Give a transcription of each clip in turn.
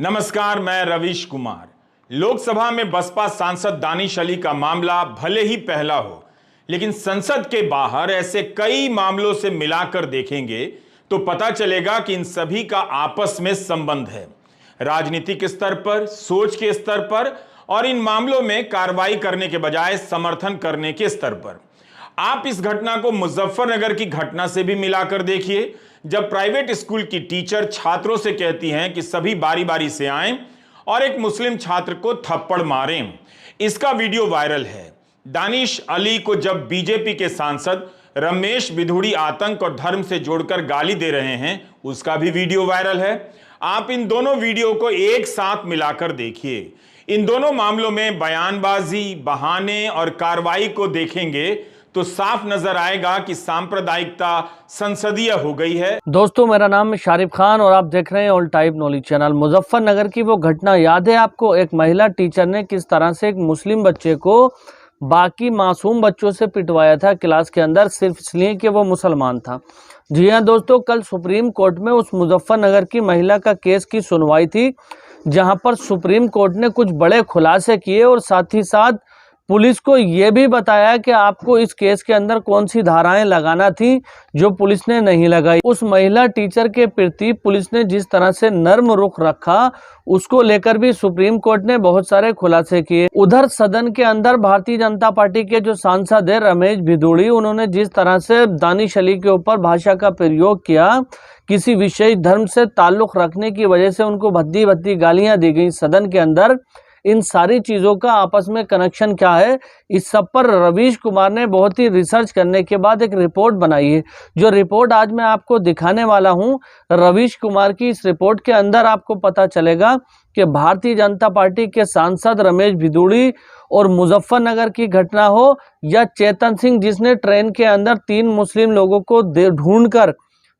नमस्कार, मैं रवीश कुमार। लोकसभा में बसपा सांसद दानिश अली का मामला भले ही पहला हो, लेकिन संसद के बाहर ऐसे कई मामलों से मिलाकर देखेंगे तो पता चलेगा कि इन सभी का आपस में संबंध है, राजनीतिक स्तर पर, सोच के स्तर पर और इन मामलों में कार्रवाई करने के बजाय समर्थन करने के स्तर पर। आप इस घटना को मुजफ्फरनगर की घटना से भी मिलाकर देखिए, जब प्राइवेट स्कूल की टीचर छात्रों से कहती हैं कि सभी बारी बारी से आएं और एक मुस्लिम छात्र को थप्पड़ मारें। इसका वीडियो वायरल है। दानिश अली को जब बीजेपी के सांसद रमेश बिधूड़ी आतंक और धर्म से जोड़कर गाली दे रहे हैं, उसका भी वीडियो वायरल है। आप इन दोनों वीडियो को एक साथ मिलाकर देखिए। इन दोनों मामलों में बयानबाजी, बहाने और कार्रवाई को देखेंगे तो साफ नजर आएगा कि सांप्रदायिकता संसदीय हो गई है। दोस्तों, मेरा नाम है शारिफ खान और आप देख रहे हैं all type knowledge channel. Muzaffarnagar की वो घटना याद है आपको? एक महिला टीचर ने किस तरह से एक मुस्लिम बच्चे को बाकी मासूम बच्चों से पिटवाया था क्लास के अंदर, सिर्फ इसलिए कि वो मुसलमान था। जी हाँ दोस्तों, कल सुप्रीम कोर्ट में उस मुजफ्फरनगर की महिला का केस की सुनवाई थी, जहां पर सुप्रीम कोर्ट ने कुछ बड़े खुलासे किए और साथ ही साथ पुलिस को यह भी बताया कि आपको इस केस के अंदर कौन सी धाराएं लगाना थी, जो पुलिस ने नहीं लगाई। उस महिला टीचर के प्रति पुलिस ने जिस तरह से नर्म रुख रखा, उसको लेकर भी सुप्रीम कोर्ट ने बहुत सारे खुलासे किए। उधर सदन के अंदर भारतीय जनता पार्टी के जो सांसद है रमेश बिधूड़ी, उन्होंने जिस तरह से दानिश अली के ऊपर भाषा का प्रयोग किया, किसी विशेष धर्म से ताल्लुक रखने की वजह से उनको भद्दी भद्दी गालियां दी गई सदन के अंदर। इन सारी चीज़ों का आपस में कनेक्शन क्या है, इस सब पर रवीश कुमार ने बहुत ही रिसर्च करने के बाद एक रिपोर्ट बनाई है। जो रिपोर्ट आज मैं आपको दिखाने वाला हूं, रवीश कुमार की इस रिपोर्ट के अंदर आपको पता चलेगा कि भारतीय जनता पार्टी के सांसद रमेश बिधूड़ी और मुजफ्फरनगर की घटना हो या चेतन सिंह, जिसने ट्रेन के अंदर 3 मुस्लिम लोगों को ढूंढकर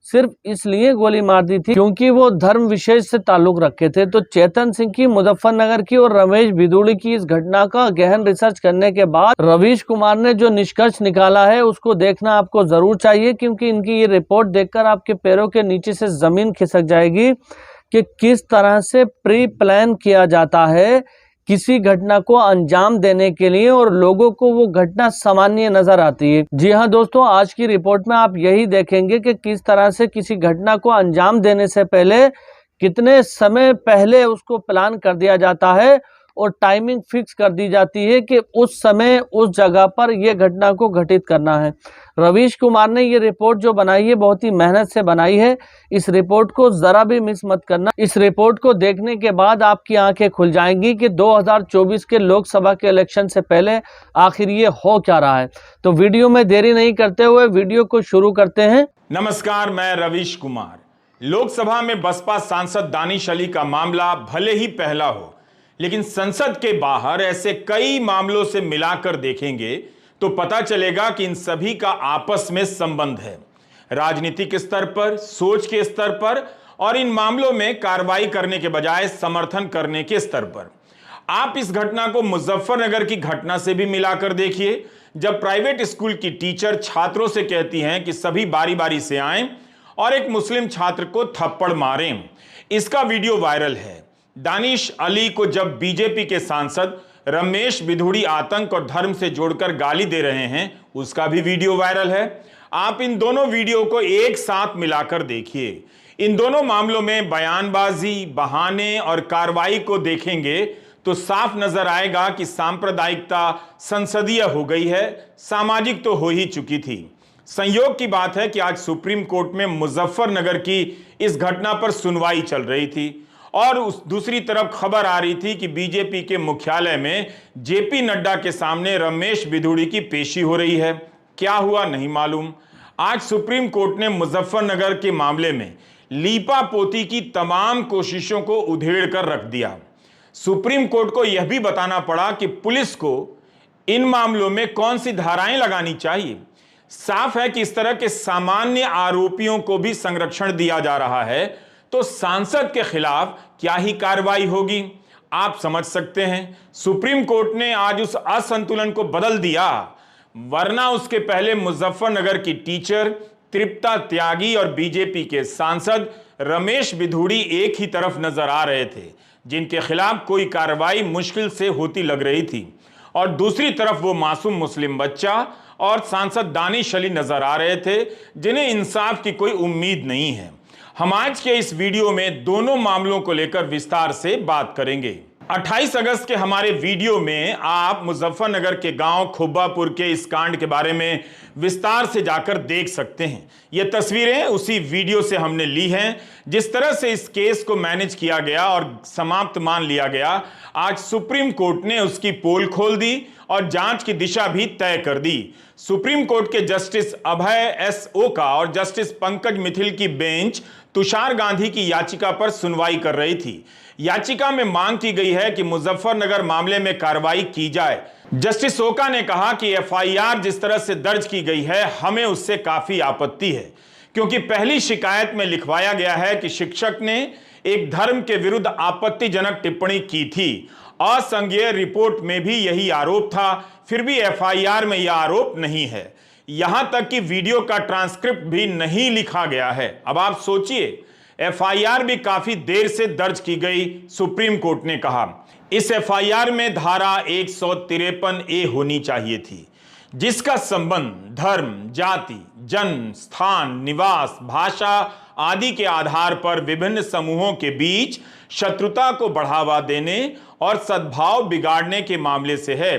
सिर्फ इसलिए गोली मार दी थी क्योंकि वो धर्म विशेष से ताल्लुक रखे थे। तो चेतन सिंह की, मुजफ्फरनगर की और रमेश बिधूड़ी की इस घटना का गहन रिसर्च करने के बाद रवीश कुमार ने जो निष्कर्ष निकाला है, उसको देखना आपको जरूर चाहिए, क्योंकि इनकी ये रिपोर्ट देखकर आपके पैरों के नीचे से जमीन खिसक जाएगी कि किस तरह से प्री प्लान किया जाता है किसी घटना को अंजाम देने के लिए, और लोगों को वो घटना सामान्य नजर आती है। जी हाँ दोस्तों, आज की रिपोर्ट में आप यही देखेंगे कि किस तरह से किसी घटना को अंजाम देने से पहले कितने समय पहले उसको प्लान कर दिया जाता है और टाइमिंग फिक्स कर दी जाती है कि उस समय उस जगह पर यह घटना को घटित करना है। रवीश कुमार ने ये रिपोर्ट जो बनाई है, बहुत ही मेहनत से बनाई है। इस रिपोर्ट को जरा भी मिस मत करना। इस रिपोर्ट को देखने के बाद आपकी आंखें खुल जाएंगी कि 2024 के लोकसभा के इलेक्शन से पहले आखिर ये हो क्या रहा है। तो वीडियो में देरी नहीं करते हुए वीडियो को शुरू करते हैं। नमस्कार, मैं रवीश कुमार। लोकसभा में बसपा सांसद दानिश अली का मामला भले ही पहला हो, लेकिन संसद के बाहर ऐसे कई मामलों से मिलाकर देखेंगे तो पता चलेगा कि इन सभी का आपस में संबंध है, राजनीतिक स्तर पर, सोच के स्तर पर और इन मामलों में कार्रवाई करने के बजाय समर्थन करने के स्तर पर। आप इस घटना को मुजफ्फरनगर की घटना से भी मिलाकर देखिए, जब प्राइवेट स्कूल की टीचर छात्रों से कहती हैं कि सभी बारी बारी से आएं और एक मुस्लिम छात्र को थप्पड़ मारें। इसका वीडियो वायरल है। दानिश अली को जब बीजेपी के सांसद रमेश बिधूड़ी आतंक और धर्म से जोड़कर गाली दे रहे हैं, उसका भी वीडियो वायरल है। आप इन दोनों वीडियो को एक साथ मिलाकर देखिए। इन दोनों मामलों में बयानबाजी, बहाने और कार्रवाई को देखेंगे तो साफ नजर आएगा कि सांप्रदायिकता संसदीय हो गई है, सामाजिक तो हो ही चुकी थी। संयोग की बात है कि आज सुप्रीम कोर्ट में मुजफ्फरनगर की इस घटना पर सुनवाई चल रही थी और उस दूसरी तरफ खबर आ रही थी कि बीजेपी के मुख्यालय में जेपी नड्डा के सामने रमेश बिधूड़ी की पेशी हो रही है। क्या हुआ नहीं मालूम। आज सुप्रीम कोर्ट ने मुजफ्फरनगर के मामले में लीपा पोती की तमाम कोशिशों को उधेड़ कर रख दिया। सुप्रीम कोर्ट को यह भी बताना पड़ा कि पुलिस को इन मामलों में कौन सी धाराएं लगानी चाहिए। साफ है कि इस तरह के सामान्य आरोपियों को भी संरक्षण दिया जा रहा है, तो सांसद के खिलाफ क्या ही कार्रवाई होगी, आप समझ सकते हैं। सुप्रीम कोर्ट ने आज उस असंतुलन को बदल दिया, वरना उसके पहले मुजफ्फरनगर की टीचर तृप्ता त्यागी और बीजेपी के सांसद रमेश बिधूड़ी एक ही तरफ नजर आ रहे थे, जिनके खिलाफ कोई कार्रवाई मुश्किल से होती लग रही थी, और दूसरी तरफ वो मासूम मुस्लिम बच्चा और सांसद दानिश अली नजर आ रहे थे, जिन्हें इंसाफ की कोई उम्मीद नहीं है। हम आज के इस वीडियो में दोनों मामलों को लेकर विस्तार से बात करेंगे। 28 अगस्त के हमारे वीडियो में आप मुजफ्फरनगर के गांव खुब्बापुर के इस कांड के बारे में विस्तार से जाकर देख सकते हैं। ये तस्वीरें उसी वीडियो से हमने ली हैं। जिस तरह से इस केस को मैनेज किया गया और समाप्त मान लिया गया, आज सुप्रीम कोर्ट ने उसकी पोल खोल दी और जांच की दिशा भी तय कर दी। सुप्रीम कोर्ट के जस्टिस अभय एस ओका और जस्टिस पंकज मिथिल की बेंच तुषार गांधी की याचिका पर सुनवाई कर रही थी। याचिका में मांग की गई है कि मुजफ्फरनगर मामले में कार्रवाई की जाए। जस्टिस ओका ने कहा कि एफआईआर जिस तरह से दर्ज की गई है, हमें उससे काफी आपत्ति है, क्योंकि पहली शिकायत में लिखवाया गया है कि शिक्षक ने एक धर्म के विरुद्ध आपत्तिजनक टिप्पणी की थी। असंज्ञेय रिपोर्ट में भी यही आरोप था, फिर भी एफआईआर में यह आरोप नहीं है। यहां तक कि वीडियो का ट्रांसक्रिप्ट भी नहीं लिखा गया है। अब आप सोचिए, एफआईआर भी काफी देर से दर्ज की गई। सुप्रीम कोर्ट ने कहा इस एफआईआर में धारा 153A होनी चाहिए थी, जिसका संबंध धर्म, जाति, जन्म, स्थान, निवास, भाषा आदि के आधार पर विभिन्न समूहों के बीच शत्रुता को बढ़ावा देने और सद्भाव बिगाड़ने के मामले से है।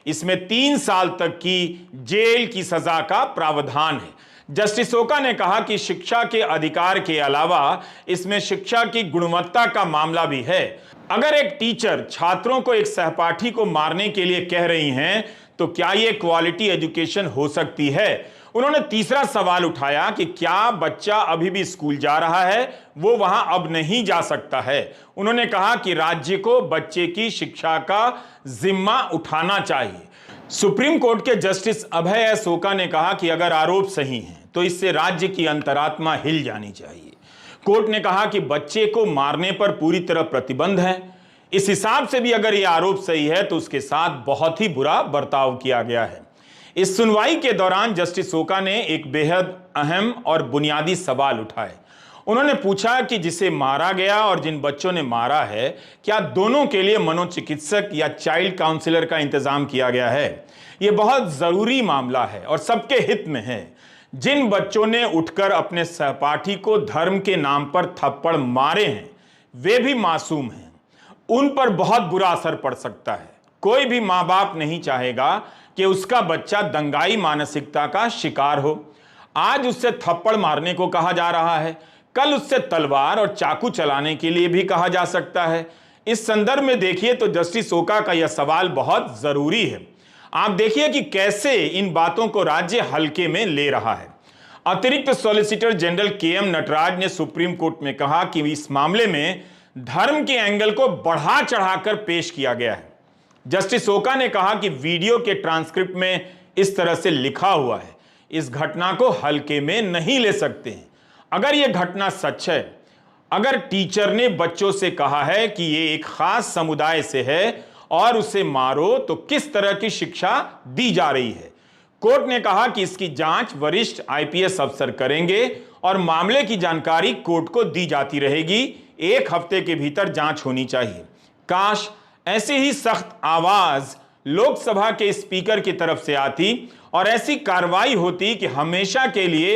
इसमें 3 साल तक की जेल की सजा का प्रावधान है। जस्टिस ओका ने कहा कि शिक्षा के अधिकार के अलावा इसमें शिक्षा की गुणवत्ता का मामला भी है। अगर एक टीचर छात्रों को एक सहपाठी को मारने के लिए कह रही हैं, तो क्या यह क्वालिटी एजुकेशन हो सकती है? उन्होंने तीसरा सवाल उठाया कि क्या बच्चा अभी भी स्कूल जा रहा है, वो वहां अब नहीं जा सकता है। उन्होंने कहा कि राज्य को बच्चे की शिक्षा का जिम्मा उठाना चाहिए। सुप्रीम कोर्ट के जस्टिस अभय एस ओका ने कहा कि अगर आरोप सही हैं, तो इससे राज्य की अंतरात्मा हिल जानी चाहिए। कोर्ट ने कहा कि बच्चे को मारने पर पूरी तरह प्रतिबंध है। इस हिसाब से भी अगर यह आरोप सही है, तो उसके साथ बहुत ही बुरा बर्ताव किया गया है। इस सुनवाई के दौरान जस्टिस ओका ने एक बेहद अहम और बुनियादी सवाल उठाए। उन्होंने पूछा कि जिसे मारा गया और जिन बच्चों ने मारा है, क्या दोनों के लिए मनोचिकित्सक या चाइल्ड काउंसलर का इंतजाम किया गया है? यह बहुत जरूरी मामला है और सबके हित में है। जिन बच्चों ने उठकर अपने सहपाठी को धर्म के नाम पर थप्पड़ मारे हैं, वे भी मासूम हैं। उन पर बहुत बुरा असर पड़ सकता है। कोई भी माँ बाप नहीं चाहेगा कि उसका बच्चा दंगाई मानसिकता का शिकार हो। आज उससे थप्पड़ मारने को कहा जा रहा है, कल उससे तलवार और चाकू चलाने के लिए भी कहा जा सकता है। इस संदर्भ में देखिए तो जस्टिस ओका का यह सवाल बहुत जरूरी है। आप देखिए कि कैसे इन बातों को राज्य हल्के में ले रहा है। अतिरिक्त सॉलिसिटर जनरल KM नटराज ने सुप्रीम कोर्ट में कहा कि इस मामले में धर्म के एंगल को बढ़ा चढ़ाकर पेश किया गया है। जस्टिस ओका ने कहा कि वीडियो के ट्रांसक्रिप्ट में इस तरह से लिखा हुआ है, इस घटना को हल्के में नहीं ले सकते हैं। अगर यह घटना सच है, अगर टीचर ने बच्चों से कहा है कि यह एक खास समुदाय से है और उसे मारो, तो किस तरह की शिक्षा दी जा रही है? कोर्ट ने कहा कि इसकी जांच वरिष्ठ IPS अफसर करेंगे और मामले की जानकारी कोर्ट को दी जाती रहेगी। 1 हफ्ते के भीतर जांच होनी चाहिए। काश ऐसी ही सख्त आवाज लोकसभा के स्पीकर की तरफ से आती और ऐसी कार्रवाई होती कि हमेशा के लिए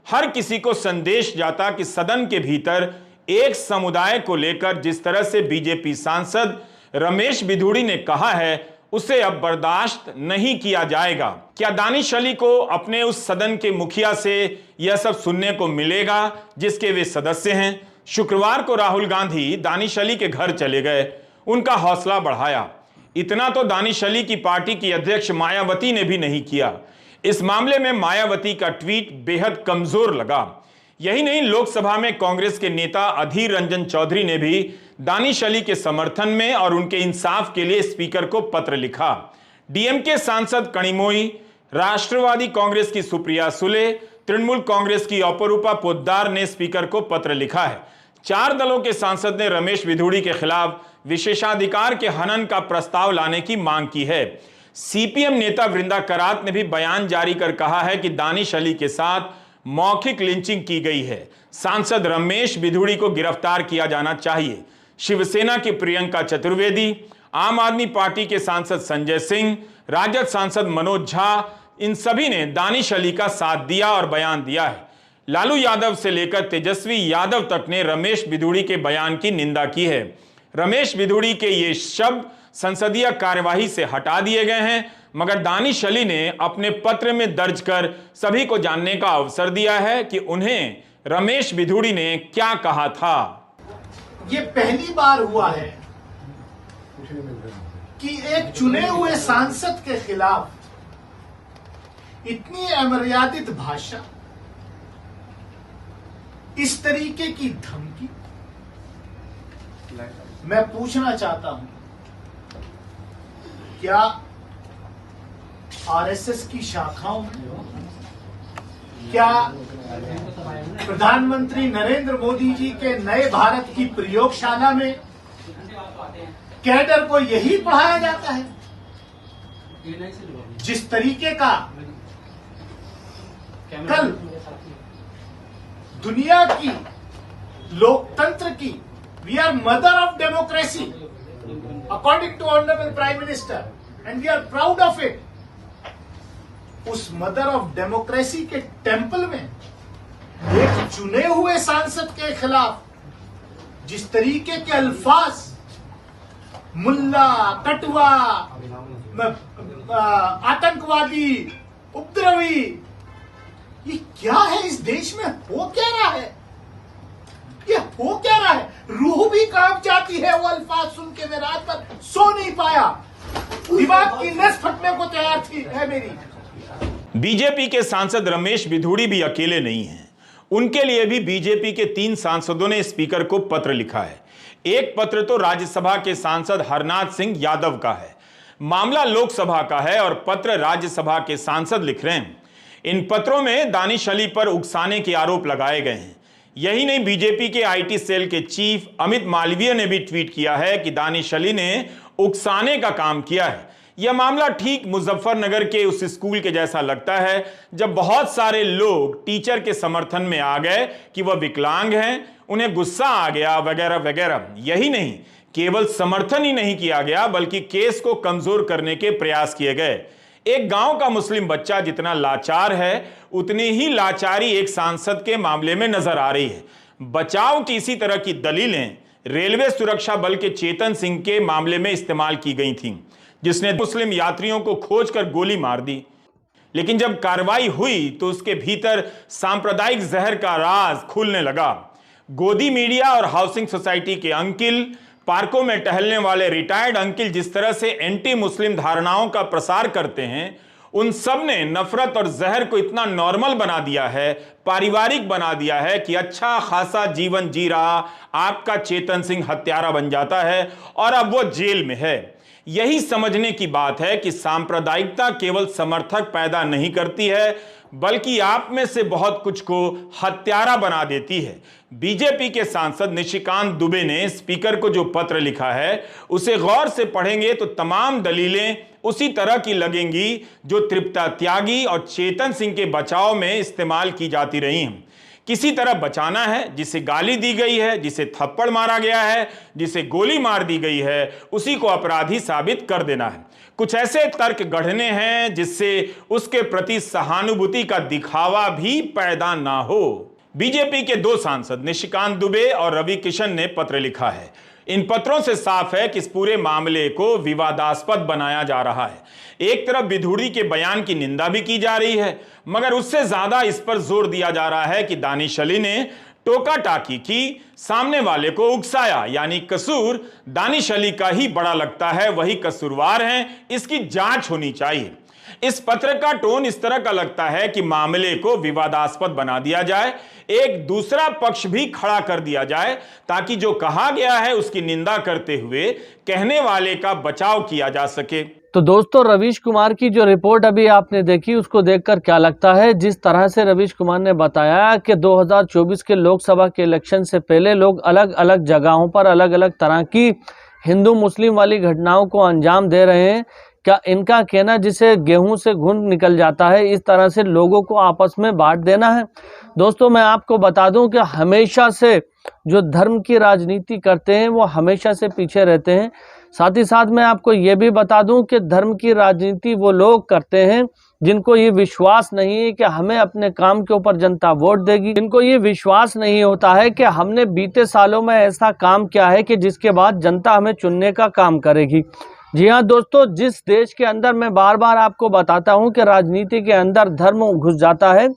हर किसी को संदेश जाता कि सदन के भीतर एक समुदाय को लेकर जिस तरह से बीजेपी सांसद रमेश बिधूड़ी ने कहा है, उसे अब बर्दाश्त नहीं किया जाएगा। क्या दानिश अली को अपने उस सदन के मुखिया से यह सब सुनने को मिलेगा जिसके वे सदस्य हैं? शुक्रवार को राहुल गांधी दानिश अली के घर चले गए, उनका हौसला बढ़ाया। इतना तो दानिश अली की पार्टी की अध्यक्ष मायावती ने भी नहीं किया। इस मामले में मायावती का ट्वीट बेहद कमजोर लगा। यही नहीं, लोकसभा में कांग्रेस के नेता अधीर रंजन चौधरी ने भी दानिश अली के समर्थन में और उनके इंसाफ के लिए स्पीकर को पत्र लिखा। डीएमके सांसद कनिमोई, राष्ट्रवादी कांग्रेस की सुप्रिया सुले, तृणमूल कांग्रेस की अपरूपा पोद्दार ने स्पीकर को पत्र लिखा है। 4 दलों के सांसद ने रमेश बिधूड़ी के खिलाफ विशेषाधिकार के हनन का प्रस्ताव लाने की मांग की है। सीपीएम नेता वृंदा करात ने भी बयान जारी कर कहा है कि दानिश अली के साथ मौखिक लिंचिंग की गई है। सांसद रमेश बिधूड़ी को गिरफ्तार किया जाना चाहिए। शिवसेना की प्रियंका चतुर्वेदी, आम आदमी पार्टी के सांसद संजय सिंह, राजद सांसद मनोज झा, इन सभी ने दानिश अली का साथ दिया और बयान दिया है। लालू यादव से लेकर तेजस्वी यादव तक ने रमेश बिधूड़ी के बयान की निंदा की है। रमेश बिधूड़ी के ये शब्द संसदीय कार्यवाही से हटा दिए गए हैं, मगर दानिश अली ने अपने पत्र में दर्ज कर सभी को जानने का अवसर दिया है कि उन्हें रमेश बिधूड़ी ने क्या कहा था। ये पहली बार हुआ है कि एक चुने हुए सांसद के खिलाफ इतनी अमर्यादित भाषा, इस तरीके की धमकी। मैं पूछना चाहता हूं, क्या आरएसएस की शाखाओं में, क्या प्रधानमंत्री नरेंद्र मोदी जी के नए भारत की प्रयोगशाला में कैडर को यही पढ़ाया जाता है? जिस तरीके का कल दुनिया की लोकतंत्र की, we are mother of democracy according to honourable prime minister and we are proud of it. उस मदर ऑफ डेमोक्रेसी के टेंपल में एक चुने हुए सांसद के खिलाफ जिस तरीके के अल्फाज, मुल्ला, कटवा, आतंकवादी, उपद्रवी, ये क्या है? इस देश में हो क्या रहा है? ये हो क्या रहा है? रूह भी कांप जाती है वो अल्फाज सुन के। मैं रात भर सो नहीं पाया, दिमाग की नस फटने को तैयार थी है मेरी। बीजेपी के सांसद रमेश बिधूड़ी भी अकेले नहीं हैं। उनके लिए भी बीजेपी के 3 सांसदों ने स्पीकर को पत्र लिखा है। एक पत्र तो राज्यसभा के सांसद हरनाथ सिंह यादव का है। मामला लोकसभा का है और पत्र राज्यसभा के सांसद लिख रहे हैं। इन पत्रों में दानिश अली पर उकसाने के आरोप लगाए गए हैं। यही नहीं, बीजेपी के आईटी सेल के चीफ अमित मालवीय ने भी ट्वीट किया है कि दानिश अली ने उकसाने का काम किया है। यह मामला ठीक मुजफ्फरनगर के उस स्कूल के जैसा लगता है जब बहुत सारे लोग टीचर के समर्थन में आ गए कि वह विकलांग हैं, उन्हें गुस्सा आ गया वगैरह वगैरह। यही नहीं, केवल समर्थन ही नहीं किया गया बल्कि केस को कमजोर करने के प्रयास किए गए। एक गांव का मुस्लिम बच्चा जितना लाचार है, उतनी ही लाचारी एक सांसद के मामले में नजर आ रही है। बचाव की इसी तरह की दलीलें रेलवे सुरक्षा बल के चेतन सिंह के मामले में इस्तेमाल की गई थीं, जिसने मुस्लिम यात्रियों को खोजकर गोली मार दी। लेकिन जब कार्रवाई हुई तो उसके भीतर सांप्रदायिक जहर का राज खुलने लगा। गोदी मीडिया और हाउसिंग सोसाइटी के अंकिल, पार्कों में टहलने वाले रिटायर्ड अंकिल जिस तरह से एंटी मुस्लिम धारणाओं का प्रसार करते हैं, उन सब ने नफरत और जहर को इतना नॉर्मल बना दिया है, पारिवारिक बना दिया है कि अच्छा खासा जीवन जी रहा आपका चेतन सिंह हत्यारा बन जाता है और अब वो जेल में है। यही समझने की बात है कि सांप्रदायिकता केवल समर्थक पैदा नहीं करती है बल्कि आप में से बहुत कुछ को हत्यारा बना देती है। बीजेपी के सांसद निशिकांत दुबे ने स्पीकर को जो पत्र लिखा है उसे गौर से पढ़ेंगे तो तमाम दलीलें उसी तरह की लगेंगी जो तृप्ता त्यागी और चेतन सिंह के बचाव में इस्तेमाल की जाती रही हैं। किसी तरह बचाना है, जिसे गाली दी गई है, जिसे थप्पड़ मारा गया है, जिसे गोली मार दी गई है, उसी को अपराधी साबित कर देना है। कुछ ऐसे तर्क गढ़ने हैं जिससे उसके प्रति सहानुभूति का दिखावा भी पैदा ना हो। बीजेपी के 2 सांसद निशिकांत दुबे और रवि किशन ने पत्र लिखा है। इन पत्रों से साफ है कि इस पूरे मामले को विवादास्पद बनाया जा रहा है। एक तरफ बिधूड़ी के बयान की निंदा भी की जा रही है, मगर उससे ज्यादा इस पर जोर दिया जा रहा है कि दानिश अली ने टोका टाकी की, सामने वाले को उकसाया, यानी कसूर दानिश अली का ही बड़ा लगता है, वही कसूरवार हैं, इसकी जांच होनी चाहिए। इस पत्र का टोन इस तरह का लगता है कि मामले को विवादास्पद बना दिया जाए, एक दूसरा पक्ष भी खड़ा कर दिया जाए ताकि जो कहा गया है उसकी निंदा करते हुए कहने वाले का बचाव किया जा सके। तो दोस्तों, रवीश कुमार की जो रिपोर्ट अभी आपने देखी उसको देखकर क्या लगता है? जिस तरह से रवीश कुमार ने बताया कि 2024 के लोकसभा के इलेक्शन से पहले लोग अलग अलग जगहों पर अलग अलग तरह की हिंदू मुस्लिम वाली घटनाओं को अंजाम दे रहे हैं, क्या इनका कहना जिसे गेहूं से घुन निकल जाता है, इस तरह से लोगों को आपस में बांट देना है? दोस्तों मैं आपको बता दूं कि हमेशा से जो धर्म की राजनीति करते हैं वो हमेशा से पीछे रहते हैं। साथ ही साथ मैं आपको ये भी बता दूं कि धर्म की राजनीति वो लोग करते हैं जिनको ये विश्वास नहीं है कि हमें अपने काम के ऊपर जनता वोट देगी, जिनको ये विश्वास नहीं होता है कि हमने बीते सालों में ऐसा काम किया है कि जिसके बाद जनता हमें चुनने का काम करेगी। जी हाँ दोस्तों, जिस देश के अंदर मैं बार बार आपको बताता हूँ कि राजनीति के अंदर धर्म घुस जाता है,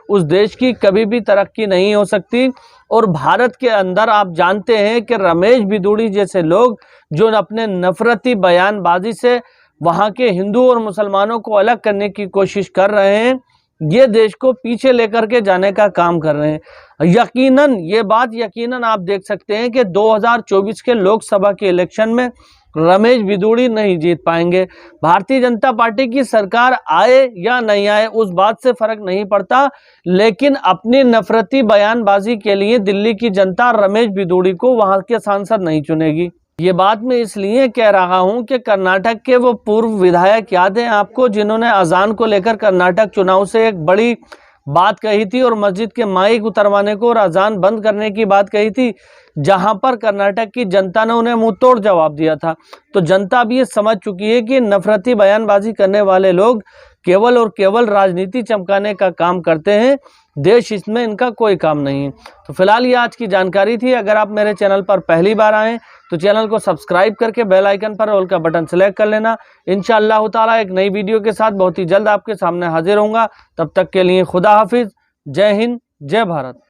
उस देश की कभी भी तरक्की नहीं हो सकती। और भारत के अंदर आप जानते हैं कि रमेश बिदुड़ी जैसे लोग जो अपने नफरती बयानबाजी से वहाँ के हिंदू और मुसलमानों को अलग करने की कोशिश कर रहे हैं, ये देश को पीछे लेकर के जाने का काम कर रहे हैं। यकीनन ये बात यकीनन आप देख सकते हैं कि 2024 के लोकसभा के इलेक्शन में रमेश बिदुड़ी नहीं जीत पाएंगे। भारतीय जनता पार्टी की सरकार आए या नहीं आए उस बात से फर्क नहीं पड़ता, लेकिन अपनी नफरती बयानबाजी के लिए दिल्ली की जनता रमेश बिदुड़ी को वहां के सांसद नहीं चुनेगी। ये बात मैं इसलिए कह रहा हूं कि कर्नाटक के वो पूर्व विधायक याद हैं आपको, जिन्होंने अजान को लेकर कर्नाटक चुनाव से एक बड़ी बात कही थी और मस्जिद के माइक उतरवाने को और अजान बंद करने की बात कही थी, जहां पर कर्नाटक की जनता ने उन्हें मुंह तोड़ जवाब दिया था। तो जनता भी ये समझ चुकी है कि नफरती बयानबाजी करने वाले लोग केवल और केवल राजनीति चमकाने का काम करते हैं, देश इसमें इनका कोई काम नहीं है। तो फिलहाल ये आज की जानकारी थी। अगर आप मेरे चैनल पर पहली बार आए तो चैनल को सब्सक्राइब करके बेल आइकन पर ऑल का बटन सेलेक्ट कर लेना। इंशाअल्लाह ताला एक नई वीडियो के साथ बहुत ही जल्द आपके सामने हाजिर होऊंगा। तब तक के लिए खुदा हाफिज, जय हिंद, जय भारत।